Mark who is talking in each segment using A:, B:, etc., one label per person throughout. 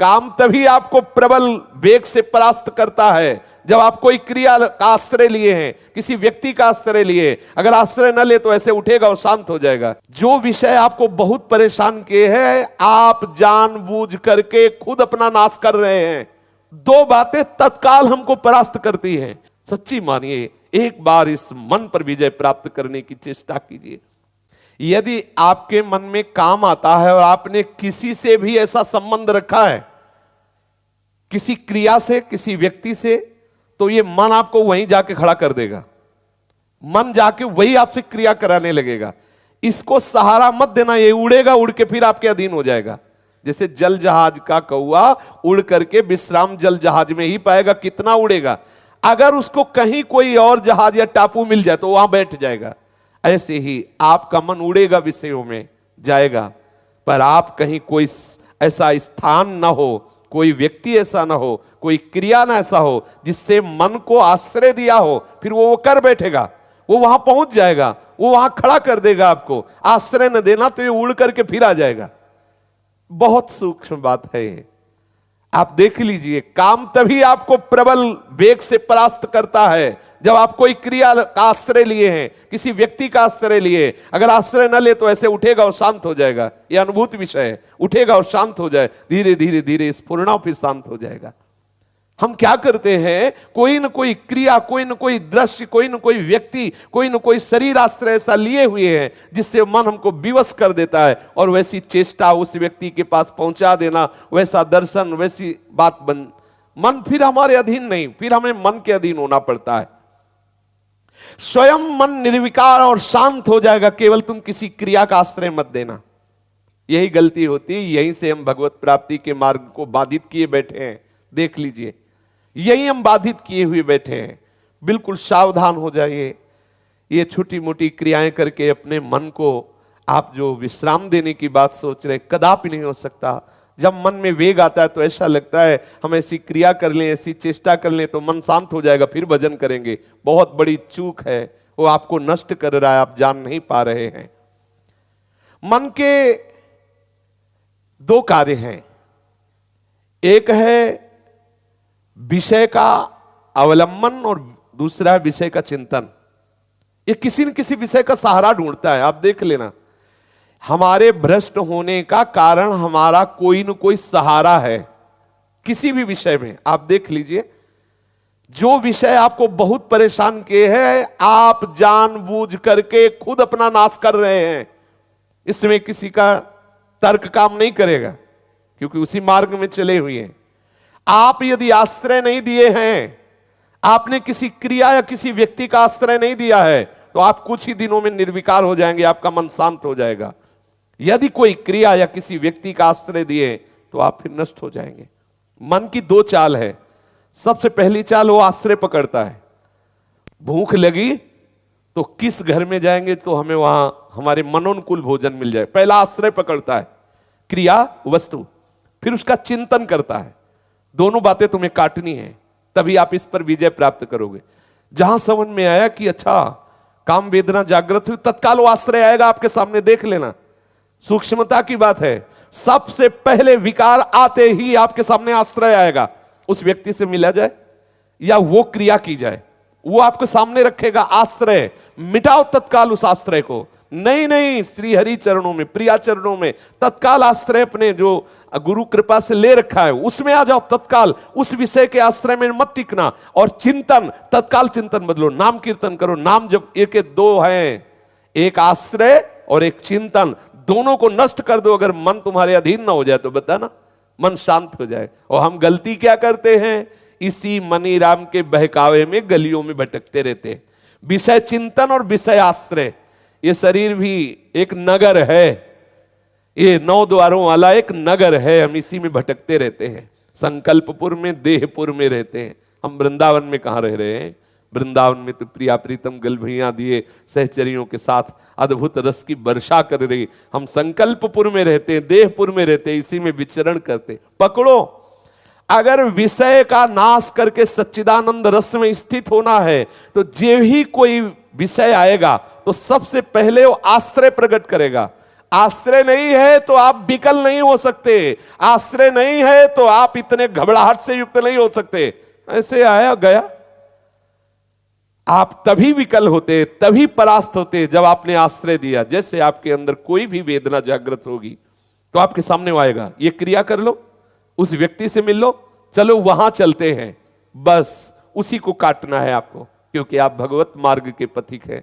A: काम तभी आपको प्रबल वेग से परास्त करता है जब आप कोई क्रिया का आश्रय लिए हैं, किसी व्यक्ति का आश्रय लिए। अगर आश्रय न ले तो ऐसे उठेगा और शांत हो जाएगा। जो विषय आपको बहुत परेशान किए हैं, आप जानबूझ करके खुद अपना नाश कर रहे हैं। दो बातें तत्काल हमको परास्त करती हैं। सच्ची मानिए, एक बार इस मन पर विजय प्राप्त करने की चेष्टा कीजिए। यदि आपके मन में काम आता है और आपने किसी से भी ऐसा संबंध रखा है, किसी क्रिया से, किसी व्यक्ति से, तो ये मन आपको वहीं जाके खड़ा कर देगा। मन जाके वही आपसे क्रिया कराने लगेगा। इसको सहारा मत देना, ये उड़ेगा, उड़ के फिर आपके अधीन हो जाएगा। जैसे जल जहाज का कौवा उड़ करके विश्राम जल जहाज में ही पाएगा, कितना उड़ेगा। अगर उसको कहीं कोई और जहाज या टापू मिल जाए तो वहां बैठ जाएगा। ऐसे ही आपका मन उड़ेगा, विषयों में जाएगा, पर आप कहीं कोई ऐसा स्थान ना हो, कोई व्यक्ति ऐसा ना हो, कोई क्रिया ना ऐसा हो जिससे मन को आश्रय दिया हो, फिर वो कर बैठेगा, वो वहां पहुंच जाएगा, वो वहां खड़ा कर देगा आपको। आश्रय न देना तो ये उड़ करके फिर आ जाएगा। बहुत सूक्ष्म बात है ये, आप देख लीजिए। काम तभी आपको प्रबल वेग से परास्त करता है जब आप कोई क्रिया का आश्रय लिए हैं, किसी व्यक्ति का आश्रय लिए। अगर आश्रय न ले तो ऐसे उठेगा और शांत हो जाएगा। यह अनुभूत विषय है। उठेगा और शांत हो जाए, धीरे धीरे धीरे स्फुरना फिर शांत हो जाएगा। हम क्या करते हैं, कोई न कोई क्रिया, कोई न कोई दृश्य, कोई न कोई व्यक्ति, कोई न कोई शरीर आश्रय ऐसा लिए हुए हैं जिससे मन हमको विवश कर देता है, और वैसी चेष्टा उस व्यक्ति के पास पहुंचा देना, वैसा दर्शन, वैसी बात मन फिर हमारे अधीन नहीं, फिर हमें मन के अधीन होना पड़ता है। स्वयं मन निर्विकार और शांत हो जाएगा, केवल तुम किसी क्रिया का आश्रय मत देना। यही गलती होती है, यहीं से हम भगवत प्राप्ति के मार्ग को बाधित किए बैठे हैं। देख लीजिए, यही हम बाधित किए हुए बैठे हैं। बिल्कुल सावधान हो जाइए। ये छोटी मोटी क्रियाएं करके अपने मन को आप जो विश्राम देने की बात सोच रहे, कदापि नहीं हो सकता। जब मन में वेग आता है तो ऐसा लगता है हम ऐसी क्रिया कर लें, ऐसी चेष्टा कर लें तो मन शांत हो जाएगा, फिर भजन करेंगे। बहुत बड़ी चूक है, वो आपको नष्ट कर रहा है, आप जान नहीं पा रहे हैं। मन के दो कार्य हैं, एक है विषय का अवलंबन और दूसरा है विषय का चिंतन। ये किसी न किसी विषय का सहारा ढूंढता है। आप देख लेना, हमारे भ्रष्ट होने का कारण हमारा कोई न कोई सहारा है किसी भी विषय में। आप देख लीजिए, जो विषय आपको बहुत परेशान किए हैं, आप जानबूझ करके खुद अपना नाश कर रहे हैं। इसमें किसी का तर्क काम नहीं करेगा, क्योंकि उसी मार्ग में चले हुए हैं। आप यदि आश्रय नहीं दिए हैं, आपने किसी क्रिया या किसी व्यक्ति का आश्रय नहीं दिया है, तो आप कुछ ही दिनों में निर्विकार हो जाएंगे, आपका मन शांत हो जाएगा। यदि कोई क्रिया या किसी व्यक्ति का आश्रय दिए तो आप फिर नष्ट हो जाएंगे। मन की दो चाल है। सबसे पहली चाल, वो आश्रय पकड़ता है। भूख लगी तो किस घर में जाएंगे तो हमें वहां हमारे मनोनुकूल भोजन मिल जाए। पहला आश्रय पकड़ता है, क्रिया, वस्तु। फिर उसका चिंतन करता है। दोनों बातें तुम्हें काटनी है, तभी आप इस पर विजय प्राप्त करोगे। जहां समझ में आया कि अच्छा काम वेदना जागृत हुई, तत्काल वो आश्रय आएगा आपके सामने। देख लेना, सूक्ष्मता की बात है। सबसे पहले विकार आते ही आपके सामने आश्रय आएगा। उस व्यक्ति से मिला जाए या वो क्रिया की जाए, वो आपके सामने रखेगा आश्रय। मिटाओ तत्काल उस आश्रय को। नहीं नहीं, श्री हरि चरणों में, प्रिया चरणों में तत्काल आश्रय अपने जो गुरु कृपा से ले रखा है उसमें आ जाओ तत्काल। उस विषय के आश्रय में मत टिकना। और चिंतन, तत्काल चिंतन बदलो, नाम कीर्तन करो। नाम जब एक दो हैं, एक आश्रय और एक चिंतन, दोनों को नष्ट कर दो। अगर मन तुम्हारे अधीन ना हो जाए तो बताना, मन शांत हो जाए। और हम गलती क्या करते हैं, इसी मनी राम के बहकावे में गलियों में भटकते रहते हैं। विषय चिंतन और विषय आश्रय। ये शरीर भी एक नगर है, ये 9 द्वारों वाला एक नगर है। हम इसी में भटकते रहते हैं। संकल्पपुर में, देहपुर में रहते हैं। हम वृंदावन में कहाँ रह रहे हैं। वृंदावन में तो प्रिया प्रीतम गलभैया दिए सहचरियों के साथ अद्भुत रस की वर्षा कर रही। हम संकल्पपुर में रहते हैं, देहपुर में रहते हैं, इसी में विचरण करते। पकड़ो, अगर विषय का नाश करके सच्चिदानंद रस में स्थित होना है तो जो ही कोई विषय आएगा तो सबसे पहले वो आश्रय प्रकट करेगा। आश्रय नहीं है तो आप विकल नहीं हो सकते, आश्रय नहीं है तो आप इतने घबराहट से युक्त नहीं हो सकते। ऐसे आया गया, आप तभी विकल होते, तभी परास्त होते जब आपने आश्रय दिया। जैसे आपके अंदर कोई भी वेदना जागृत होगी तो आपके सामने वो आएगा, ये क्रिया कर लो, उस व्यक्ति से मिल लो, चलो वहां चलते हैं, बस उसी को काटना है आपको, क्योंकि आप भगवत मार्ग के पथिक हैं,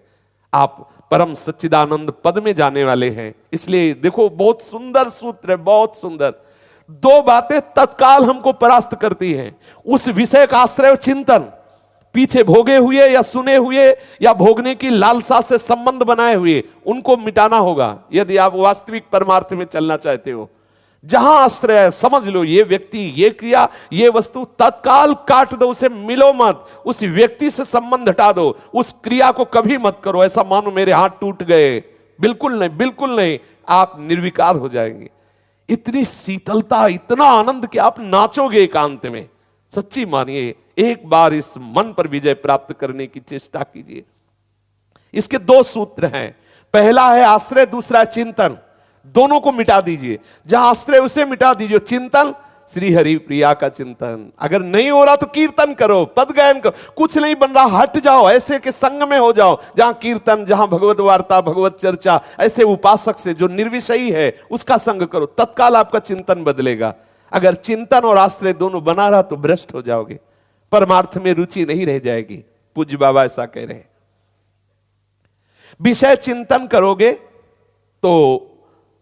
A: आप परम सच्चिदानंद पद में जाने वाले हैं। इसलिए देखो, बहुत सुंदर सूत्र है, बहुत सुंदर। दो बातें तत्काल हमको परास्त करती हैं, उस विषय का आश्रय चिंतन, पीछे भोगे हुए या सुने हुए या भोगने की लालसा से संबंध बनाए हुए, उनको मिटाना होगा यदि आप वास्तविक परमार्थ में चलना चाहते हो। जहां आश्रय है, समझ लो ये व्यक्ति, ये क्रिया, ये वस्तु, तत्काल काट दो, उसे मिलो मत, उस व्यक्ति से संबंध हटा दो, उस क्रिया को कभी मत करो। ऐसा मानो मेरे हाथ टूट गए, बिल्कुल नहीं, बिल्कुल नहीं, आप निर्विकार हो जाएंगे। इतनी शीतलता, इतना आनंद कि आप नाचोगे एकांत में। सच्ची मानिए, एक बार इस मन पर विजय प्राप्त करने की चेष्टा कीजिए। इसके दो सूत्र हैं, पहला है आश्रय, दूसरा है चिंतन। दोनों को मिटा दीजिए, जहां आश्रय उसे मिटा दीजिए। चिंतन, श्री हरि प्रिया का चिंतन। अगर नहीं हो रहा तो कीर्तन करो, पद गायन करो, कुछ नहीं बन रहा हट जाओ, ऐसे के संग में हो जाओ जहां कीर्तन, जहां भगवत वार्ता, भगवत चर्चा, ऐसे उपासक से जो निर्विषयी है उसका संग करो, तत्काल आपका चिंतन बदलेगा। अगर चिंतन और आश्रय दोनों बना रहा तो भ्रष्ट हो जाओगे, परमार्थ में रुचि नहीं रह जाएगी। पूज्य बाबा ऐसा कह रहे हैं। विषय चिंतन करोगे तो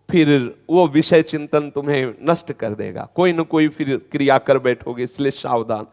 A: फिर वो विषय चिंतन तुम्हें नष्ट कर देगा, कोई न कोई फिर क्रिया कर बैठोगे, इसलिए सावधान।